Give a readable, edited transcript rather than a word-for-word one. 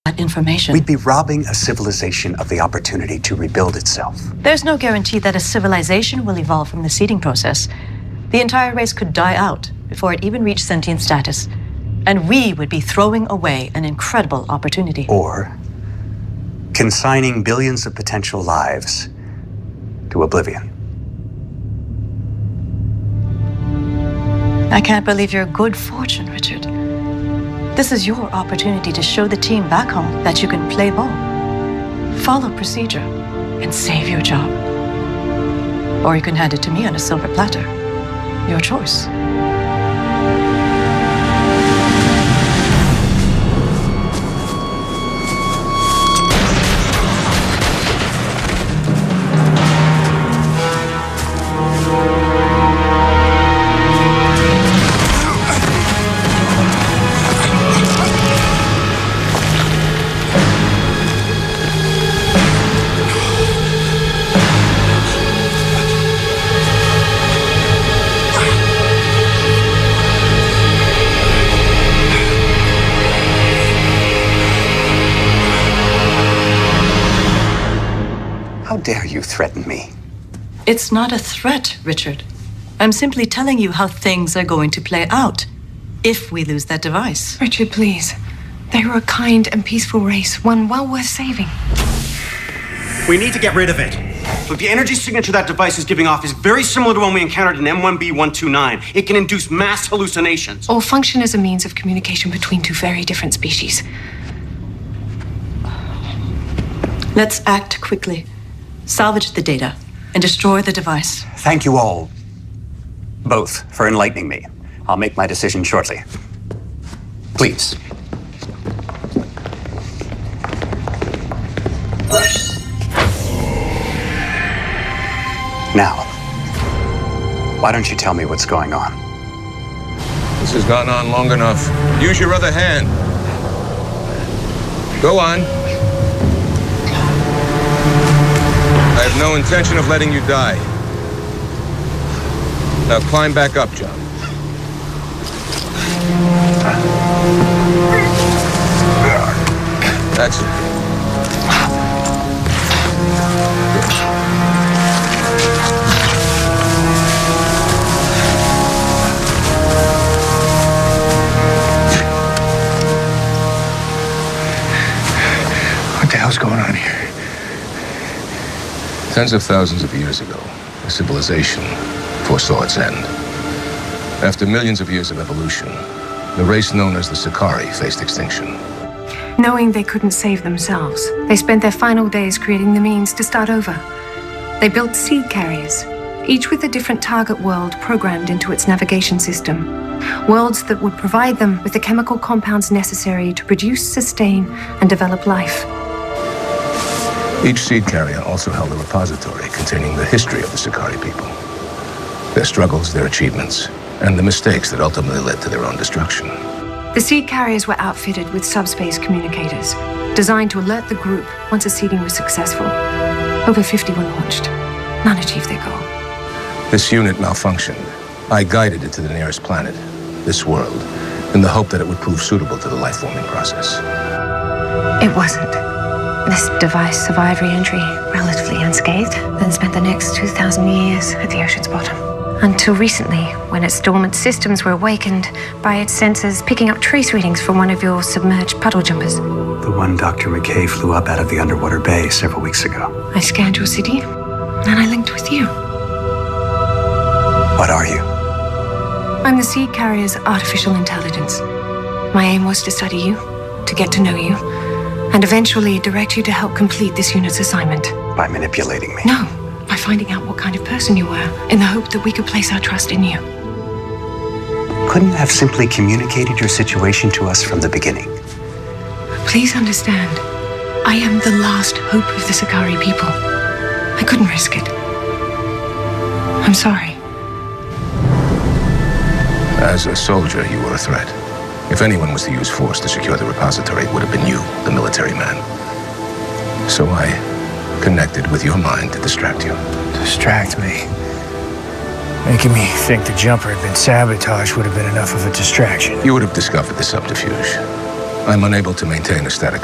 that information. We'd be robbing a civilization of the opportunity to rebuild itself. There's no guarantee that a civilization will evolve from the seeding process. The entire race could die out before it even reached sentient status. And we would be throwing away an incredible opportunity. Or consigning billions of potential lives to oblivion. I can't believe your good fortune, Richard. This is your opportunity to show the team back home that you can play ball, follow procedure, and save your job. Or you can hand it to me on a silver platter. Your choice. How dare you threaten me? It's not a threat, Richard. I'm simply telling you how things are going to play out if we lose that device. Richard, please. They were a kind and peaceful race, one well worth saving. We need to get rid of it. Look, the energy signature that device is giving off is very similar to one we encountered in M1B129. It can induce mass hallucinations. Or function as a means of communication between two very different species. Let's act quickly. Salvage the data and destroy the device. Thank you all, both, for enlightening me. I'll make my decision shortly. Please. Now, why don't you tell me what's going on? This has gone on long enough. Use your other hand. Go on. I have no intention of letting you die. Now climb back up, John. That's it. What the hell's going on here? Tens of thousands of years ago, a civilization foresaw its end. After millions of years of evolution, the race known as the Sakari faced extinction. Knowing they couldn't save themselves, they spent their final days creating the means to start over. They built seed carriers, each with a different target world programmed into its navigation system. Worlds that would provide them with the chemical compounds necessary to produce, sustain, and develop life. Each seed carrier also held a repository containing the history of the Sakari people, their struggles, their achievements, and the mistakes that ultimately led to their own destruction. The seed carriers were outfitted with subspace communicators, designed to alert the group once a seeding was successful. Over 50 were launched. None achieved their goal. This unit malfunctioned. I guided it to the nearest planet, this world, in the hope that it would prove suitable to the life-forming process. It wasn't. This device survived re-entry relatively unscathed, then spent the next 2,000 years at the ocean's bottom. Until recently, when its dormant systems were awakened by its sensors picking up trace readings from one of your submerged puddle jumpers. The one Dr. McKay flew up out of the underwater bay several weeks ago. I scanned your city, and I linked with you. What are you? I'm the seed carrier's artificial intelligence. My aim was to study you, to get to know you, and eventually direct you to help complete this unit's assignment. By manipulating me? No, by finding out what kind of person you were, in the hope that we could place our trust in you. Couldn't you have simply communicated your situation to us from the beginning? Please understand, I am the last hope of the Sakari people. I couldn't risk it. I'm sorry. As a soldier, you were a threat. If anyone was to use force to secure the repository, it would have been you, the military man. So I connected with your mind to distract you. Distract me? Making me think the jumper had been sabotaged would have been enough of a distraction. You would have discovered the subterfuge. I'm unable to maintain a static